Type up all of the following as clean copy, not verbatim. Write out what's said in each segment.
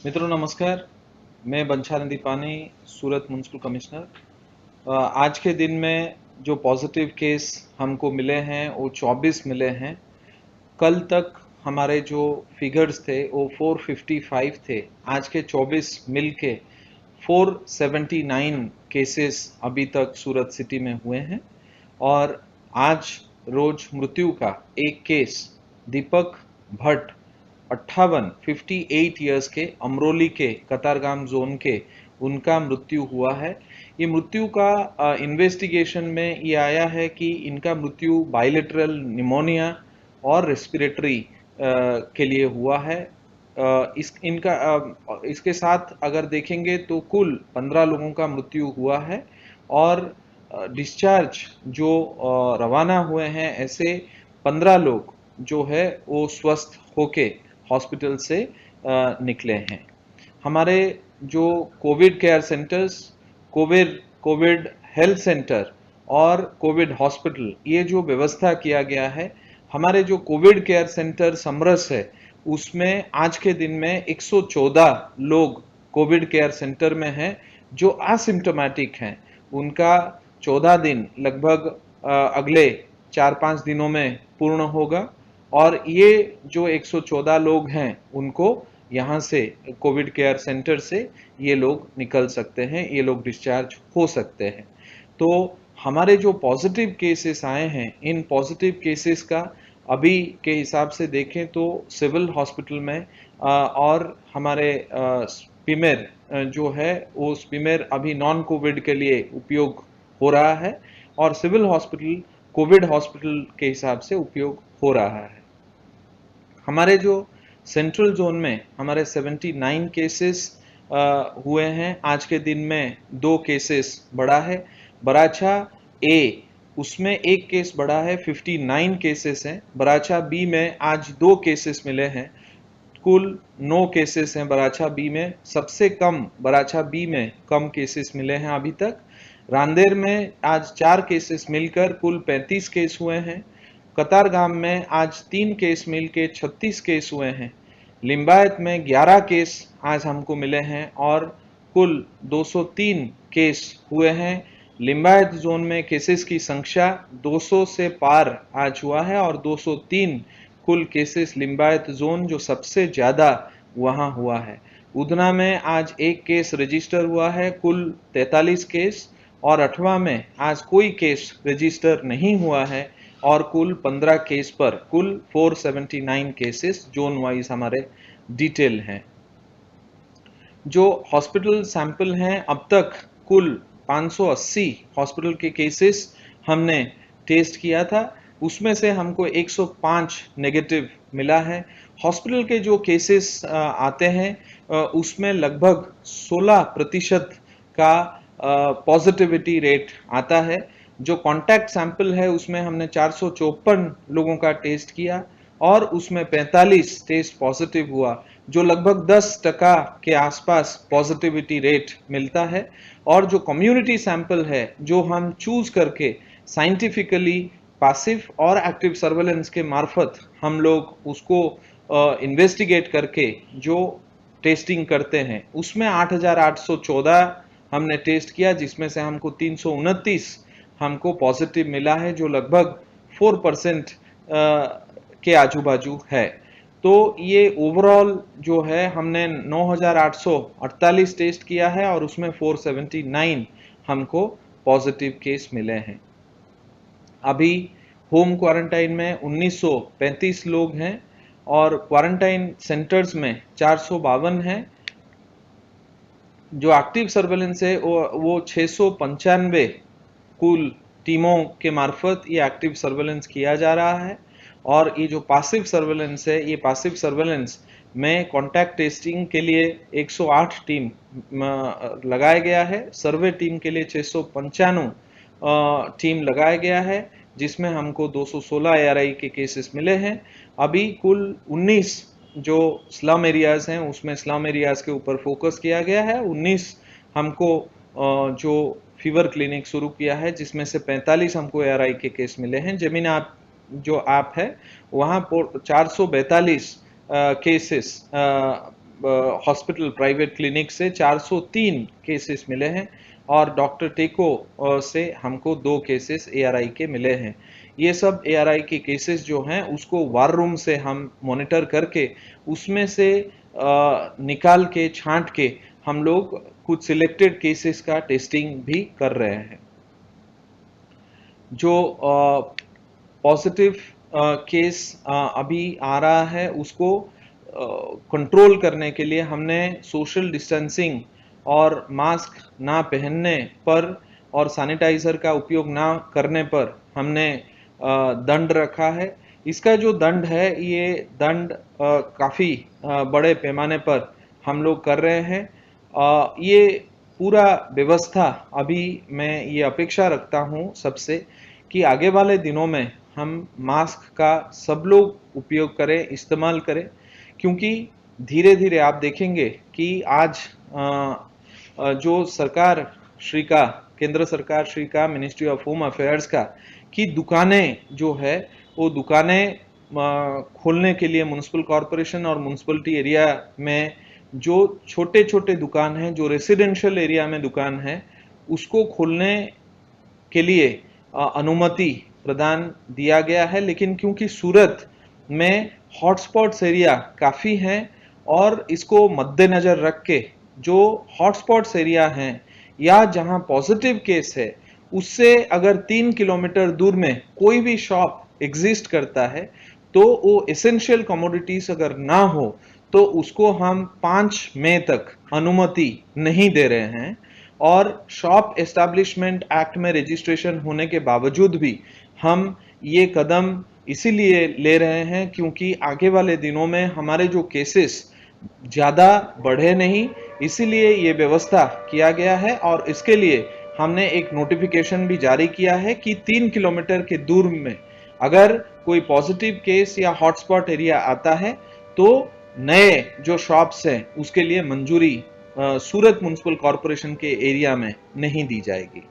मित्रों नमस्कार। मैं बंछाल दीपानी, सूरत म्युनिसिपल कमिश्नर। आज के दिन में जो पॉजिटिव केस हमको मिले हैं वो 24 मिले हैं। कल तक हमारे जो फिगर्स थे वो 455 थे। आज के 24 मिल के 479 केसेस अभी तक सूरत सिटी में हुए हैं। और आज रोज मृत्यु का एक केस दीपक भट्ट 58 ईयर्स के अमरोली के कतारगाम जोन के उनका मृत्यु हुआ है। ये मृत्यु का इन्वेस्टिगेशन में ये आया है कि इनका मृत्यु बायलेटरल निमोनिया और रेस्पिरेटरी के लिए हुआ है। इसके साथ अगर देखेंगे तो कुल 15 लोगों का मृत्यु हुआ है और डिस्चार्ज जो रवाना हुए हैं ऐसे 15 लोग जो है वो स्वस्थ होके हॉस्पिटल से निकले हैं। हमारे जो Covid care centres, Covid health centre और कोविड हॉस्पिटल, ये जो व्यवस्था किया गया है, हमारे जो कोविड केयर सेंटर समरस है उसमें आज के दिन में 114 लोग कोविड केयर सेंटर में हैं जो असिम्टोमेटिक हैं। उनका 14 दिन लगभग अगले 4-5 दिनों में पूर्ण होगा और ये जो 114 लोग हैं उनको यहाँ से कोविड केयर सेंटर से ये लोग निकल सकते हैं, ये लोग डिस्चार्ज हो सकते हैं। तो हमारे जो पॉजिटिव केसेस आए हैं, इन पॉजिटिव केसेस का अभी के हिसाब से देखें तो सिविल हॉस्पिटल में और हमारे स्पिमेर जो है वो स्पिमेर अभी नॉन कोविड के लिए उपयोग हो रहा है और सिविल हॉस्पिटल कोविड हॉस्पिटल के हिसाब से उपयोग हो रहा है। हमारे जो सेंट्रल जोन में हमारे 79 केसेस हुए हैं। आज के दिन में 2 केसेस बढ़ा है। बराछा ए उसमें एक केस बढ़ा है, 59 केसेस हैं। बराछा बी में आज 2 केसेस मिले हैं, कुल 9 केसेस हैं बराछा बी में। सबसे कम बराछा बी में कम केसेस मिले हैं अभी तक। रांदेर में आज 4 केसेस मिलकर कुल 35 केस हुए हैं। कतारगाम में आज 3 केस मिलके 36 केस हुए हैं। लिंबायत में 11 केस आज हमको मिले हैं और कुल 203 केस हुए हैं। लिंबायत जोन में केसेस की संख्या 200 से पार आज हुआ है और 203 कुल केसेस लिंबायत जोन जो सबसे ज्यादा वहां हुआ है। उधना में आज 1 केस रजिस्टर हुआ है, कुल 43 केस। और अठवा में आज कोई केस रजिस्टर नहीं हुआ है और कुल 15 केस पर कुल 479 केसेस जोन वाइज हमारे डिटेल हैं। जो हॉस्पिटल सैंपल हैं अब तक कुल 580 हॉस्पिटल के केसेस हमने टेस्ट किया था, उसमें से हमको 105 नेगेटिव मिला है। हॉस्पिटल के जो केसेस आते हैं उसमें लगभग 16% का पॉजिटिविटी रेट आता है। जो कॉन्टैक्ट सैंपल है उसमें हमने 454 लोगों का टेस्ट किया और उसमें 45 टेस्ट पॉजिटिव हुआ, जो लगभग 10% के आसपास पॉजिटिविटी रेट मिलता है। और जो कम्युनिटी सैंपल है जो हम चूज करके साइंटिफिकली पैसिव और एक्टिव सर्वेलेंस के मार्फत हम लोग उसको इन्वेस्टिगेट करके जो टेस्टिंग करते हैं, उसमें 8,814 हमने टेस्ट किया, जिसमें से हमको 329 हमको पॉजिटिव मिला है, जो लगभग 4% के आजू बाजू है। तो ये ओवरऑल जो है हमने 9,848 टेस्ट किया है और उसमें 479 हमको पॉजिटिव केस मिले हैं। अभी होम क्वारंटाइन में 1935 लोग हैं और क्वारंटाइन सेंटर्स में 452 हैं। जो एक्टिव सर्वेलेंस है वो 695 कुल टीमों के मार्फत ये एक्टिव सर्वेलेंस किया जा रहा है। और ये जो पैसिव सर्वेलेंस है, ये पैसिव सर्वेलेंस में कॉन्टैक्ट टेस्टिंग के लिए 108 टीम लगाया गया है, सर्वे टीम के लिए 695 टीम लगाया गया है, जिसमें हमको 216 ARI के केसेस मिले हैं। अभी कुल 19 जो स्लम एरियाज हैं उसमें स्लम एरियाज के ऊपर फोकस किया गया है। 19 हमको जो फीवर क्लिनिक शुरू किया है, जिसमें से 45 हमको ARI के केस मिले हैं। जो ऐप है वहाँ पर 442 केसेस, हॉस्पिटल प्राइवेट क्लिनिक से 403 केसेस मिले हैं और डॉक्टर टेको से हमको 2 केसेस एआरआई के मिले हैं। ये सब एआरआई के केसेस जो हैं उसको वार रूम से हम मॉनिटर करके उसमें से निकाल के छांट के हम लोग कुछ सिलेक्टेड केसेस का टेस्टिंग भी कर रहे हैं। जो पॉजिटिव केस अभी आ रहा है उसको कंट्रोल करने के लिए हमने सोशल डिस्टेंसिंग और मास्क ना पहनने पर और सैनिटाइजर का उपयोग ना करने पर हमने दंड रखा है। इसका जो दंड है ये दंड काफी बड़े पैमाने पर हम लोग कर रहे हैं। ये पूरा व्यवस्था अभी मैं ये अपेक्षा रखता हूँ सबसे कि आगे वाले दिनों में हम मास्क का सब लोग उपयोग करें, इस्तेमाल करें, क्योंकि धीरे धीरे आप देखेंगे कि आज जो सरकार श्री का, केंद्र सरकार श्री का, मिनिस्ट्री ऑफ होम अफेयर्स का कि दुकानें जो है वो दुकानें खोलने के लिए म्युनिसिपल कॉरपोरेशन और म्युनिसिपलिटी एरिया में जो छोटे छोटे दुकान हैं, जो रेसिडेंशियल एरिया में दुकान है, उसको खोलने के लिए अनुमति प्रदान दिया गया है। लेकिन क्योंकि सूरत में हॉटस्पॉट्स एरिया काफ़ी हैं और इसको मद्देनज़र रख के जो हॉटस्पॉट्स एरिया हैं या जहां पॉजिटिव केस है उससे अगर 3 किलोमीटर दूर में कोई भी शॉप एग्जिस्ट करता है तो वो एसेंशियल कमोडिटीज अगर ना हो तो उसको हम 5 मई तक अनुमति नहीं दे रहे हैं। और शॉप एस्टैब्लिशमेंट एक्ट में रजिस्ट्रेशन होने के बावजूद भी हम ये कदम इसीलिए ले रहे हैं क्योंकि आगे वाले दिनों में हमारे जो केसेस ज़्यादा बढ़े नहीं, इसीलिए ये व्यवस्था किया गया है। और इसके लिए हमने एक नोटिफिकेशन भी जारी किया है कि 3 किलोमीटर के दूर में अगर कोई पॉजिटिव केस या हॉटस्पॉट एरिया आता है तो नए जो शॉप्स हैं उसके लिए मंजूरी सूरत म्युनिसिपल कॉरपोरेशन के एरिया में नहीं दी जाएगी।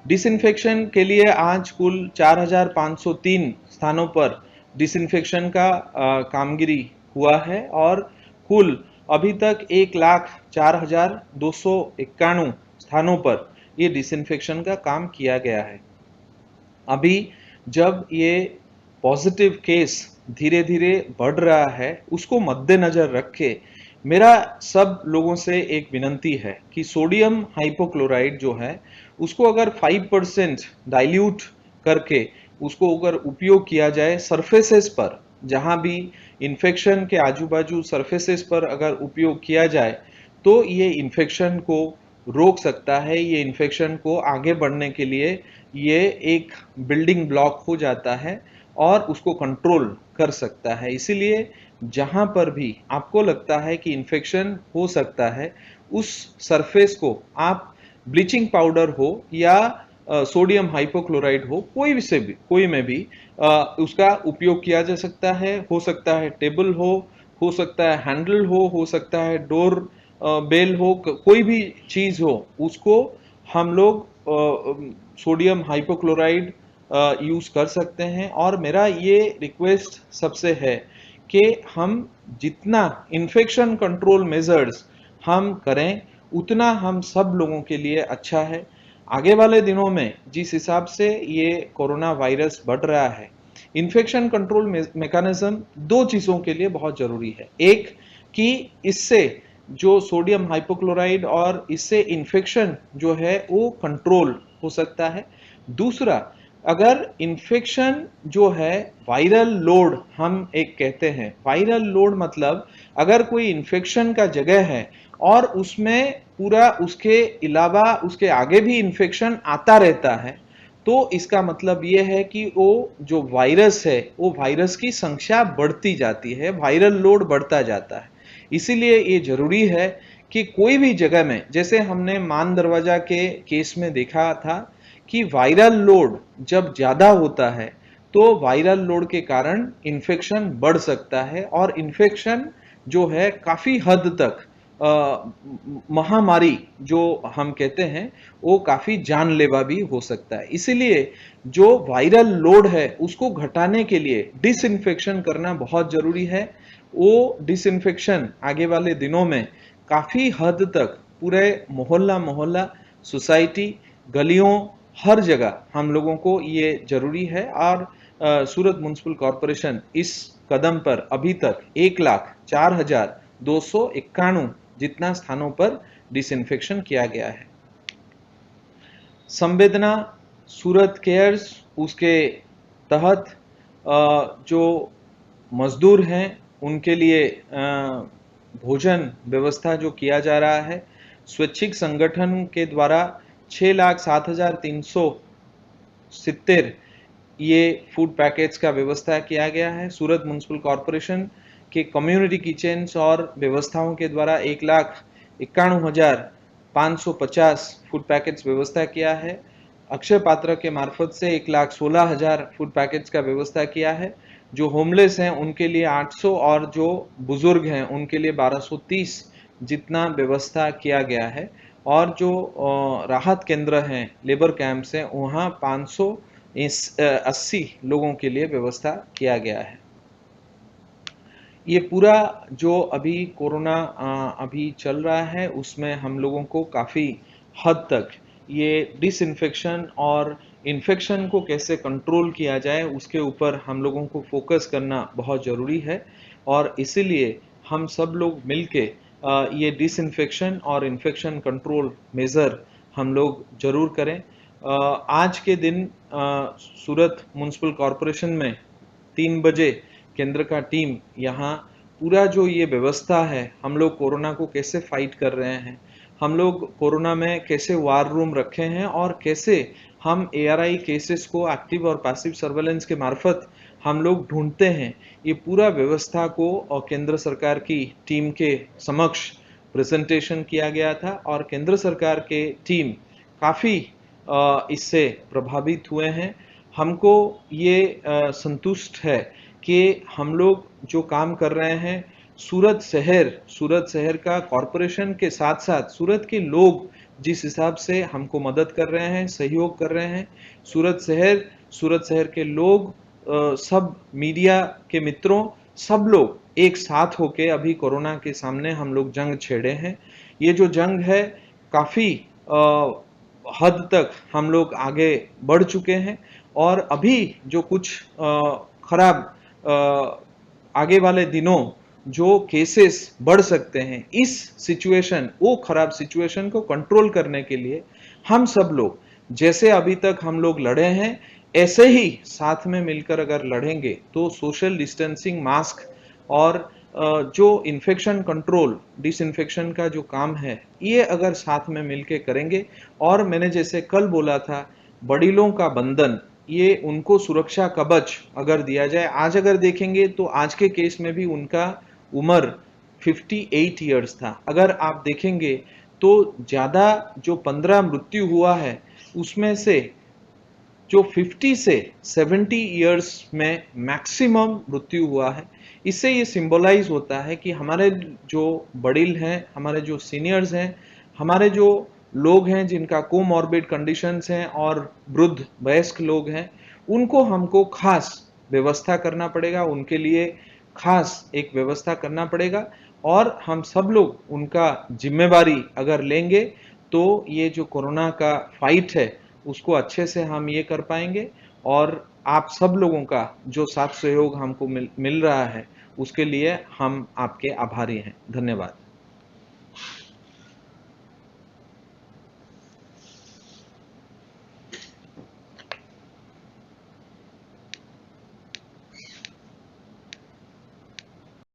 डिसइंफेक्शन के लिए आज कुल 4503 स्थानों पर डिसइंफेक्शन का कामगिरी हुआ है और कुल अभी तक 1,04,291 स्थानों पर ये डिसइंफेक्शन का काम किया गया है। अभी जब ये पॉजिटिव केस धीरे धीरे बढ़ रहा है उसको मद्देनजर रख के मेरा सब लोगों से एक विनंती है कि सोडियम हाइपोक्लोराइड जो है उसको अगर 5% डाइल्यूट करके उसको अगर उपयोग किया जाए सरफेसेस पर, जहां भी इन्फेक्शन के आजू बाजू सरफेसेस पर अगर उपयोग किया जाए तो ये इन्फेक्शन को रोक सकता है। ये इन्फेक्शन को आगे बढ़ने के लिए ये एक बिल्डिंग ब्लॉक हो जाता है और उसको कंट्रोल कर सकता है। इसीलिए जहां पर भी आपको लगता है कि इन्फेक्शन हो सकता है उस सरफेस को आप ब्लीचिंग पाउडर हो या सोडियम हाइपोक्लोराइड हो, कोई में भी उसका उपयोग किया जा सकता है। हो सकता है टेबल हो सकता है हैंडल हो सकता है डोर बेल हो, कोई भी चीज हो, उसको हम लोग सोडियम हाइपोक्लोराइड यूज कर सकते हैं। और मेरा ये रिक्वेस्ट सबसे है कि हम जितना इन्फेक्शन कंट्रोल मेजर्स हम करें उतना हम सब लोगों के लिए अच्छा है। आगे वाले दिनों में जिस हिसाब से ये कोरोना वायरस बढ़ रहा है, इन्फेक्शन कंट्रोल मैकेनिज्म 2 चीजों के लिए बहुत जरूरी है। एक कि इससे जो सोडियम हाइपोक्लोराइड और इससे इन्फेक्शन जो है वो कंट्रोल हो सकता है। दूसरा, अगर इन्फेक्शन जो है वायरल लोड हम एक कहते हैं, वायरल लोड मतलब अगर कोई इन्फेक्शन का जगह है और उसमें पूरा उसके अलावा उसके आगे भी इन्फेक्शन आता रहता है तो इसका मतलब ये है कि वो जो वायरस है वो वायरस की संख्या बढ़ती जाती है, वायरल लोड बढ़ता जाता है। इसीलिए ये जरूरी है कि कोई भी जगह में, जैसे हमने मान दरवाजा के केस में देखा था कि वायरल लोड जब ज्यादा होता है तो वायरल लोड के कारण इन्फेक्शन बढ़ सकता है और इन्फेक्शन जो है काफी हद तक महामारी जो हम कहते हैं वो काफी जानलेवा भी हो सकता है। इसीलिए जो वायरल लोड है उसको घटाने के लिए डिसइंफेक्शन करना बहुत जरूरी है। वो डिसइंफेक्शन आगे वाले दिनों में काफी हद तक पूरे मोहल्ला मोहल्ला, सोसाइटी, गलियों, हर जगह हम लोगों को ये जरूरी है। और सूरत म्युनिसिपल कॉरपोरेशन इस कदम पर अभी तक 1,04,291 जितना स्थानों पर डिसइंफेक्शन किया गया है। संवेदना सूरत केयर्स, उसके तहत जो मजदूर हैं उनके लिए भोजन व्यवस्था जो किया जा रहा है, स्वैच्छिक संगठन के द्वारा 6,07,370 ये फूड पैकेज का व्यवस्था किया गया है। सूरत म्युनिसिपल कॉरपोरेशन के कम्युनिटी किचन्स और व्यवस्थाओं के द्वारा 1,91,550 फूड पैकेज व्यवस्था किया है। अक्षय पात्र के मार्फत से 1,16,000 फूड पैकेज का व्यवस्था किया है। जो होमलेस हैं उनके लिए 800 और जो बुजुर्ग हैं उनके लिए 1230 जितना व्यवस्था किया गया है। और जो राहत केंद्र हैं, लेबर कैंप्स हैं, वहाँ 580 लोगों के लिए व्यवस्था किया गया है। ये पूरा जो अभी कोरोना अभी चल रहा है उसमें हम लोगों को काफ़ी हद तक ये डिसइंफेक्शन और इन्फेक्शन को कैसे कंट्रोल किया जाए उसके ऊपर हम लोगों को फोकस करना बहुत ज़रूरी है। और इसीलिए हम सब लोग मिलके ये डिसइंफेक्शन और इन्फेक्शन कंट्रोल मेज़र हम लोग ज़रूर करें। आज के दिन सूरत म्युनिसिपल कॉरपोरेशन में 3 बजे केंद्र का टीम यहाँ पूरा जो ये व्यवस्था है, हम लोग कोरोना को कैसे फाइट कर रहे हैं, हम लोग कोरोना में कैसे वार रूम रखे हैं और कैसे हम ARI केसेस को एक्टिव और पैसिव सर्वेलेंस के मार्फत हम लोग ढूंढते हैं, ये पूरा व्यवस्था को केंद्र सरकार की टीम के समक्ष प्रेजेंटेशन किया गया था। और केंद्र सरकार के टीम काफ़ी इससे प्रभावित हुए हैं। हमको ये संतुष्ट है कि हम लोग जो काम कर रहे हैं, सूरत शहर का कॉरपोरेशन के साथ साथ सूरत के लोग जिस हिसाब से हमको मदद कर रहे हैं, सहयोग कर रहे हैं, सूरत शहर के लोग, सब मीडिया के मित्रों, सब लोग एक साथ होके अभी कोरोना के सामने हम लोग जंग छेड़े हैं। ये जो जंग है काफ़ी हद तक हम लोग आगे बढ़ चुके हैं। और अभी जो कुछ खराब आगे वाले दिनों जो केसेस बढ़ सकते हैं, वो खराब सिचुएशन को कंट्रोल करने के लिए हम सब लोग जैसे अभी तक हम लोग लड़े हैं ऐसे ही साथ में मिलकर अगर लड़ेंगे तो सोशल डिस्टेंसिंग, मास्क और जो इन्फेक्शन कंट्रोल, डिसइंफेक्शन का जो काम है, ये अगर साथ में मिलके करेंगे। और मैंने जैसे कल बोला था, बड़ीलों का बंधन, ये उनको सुरक्षा कवच अगर दिया जाए, आज अगर देखेंगे तो आज के केस में भी उनका उम्र 58 इयर्स था। अगर आप देखेंगे तो ज्यादा जो 15 मृत्यु हुआ है उसमें से जो 50 से 70 इयर्स में मैक्सिमम मृत्यु हुआ है। इससे ये सिंबलाइज होता है कि हमारे जो बड़ील हैं, हमारे जो सीनियर्स हैं, हमारे जो लोग हैं जिनका कोमॉर्बिड कंडीशंस हैं और वृद्ध वयस्क लोग हैं, उनको हमको खास व्यवस्था करना पड़ेगा, उनके लिए खास एक व्यवस्था करना पड़ेगा। और हम सब लोग उनका जिम्मेवारी अगर लेंगे तो ये जो कोरोना का फाइट है उसको अच्छे से हम ये कर पाएंगे। और आप सब लोगों का जो साथ सहयोग हमको मिल रहा है उसके लिए हम आपके आभारी हैं। धन्यवाद।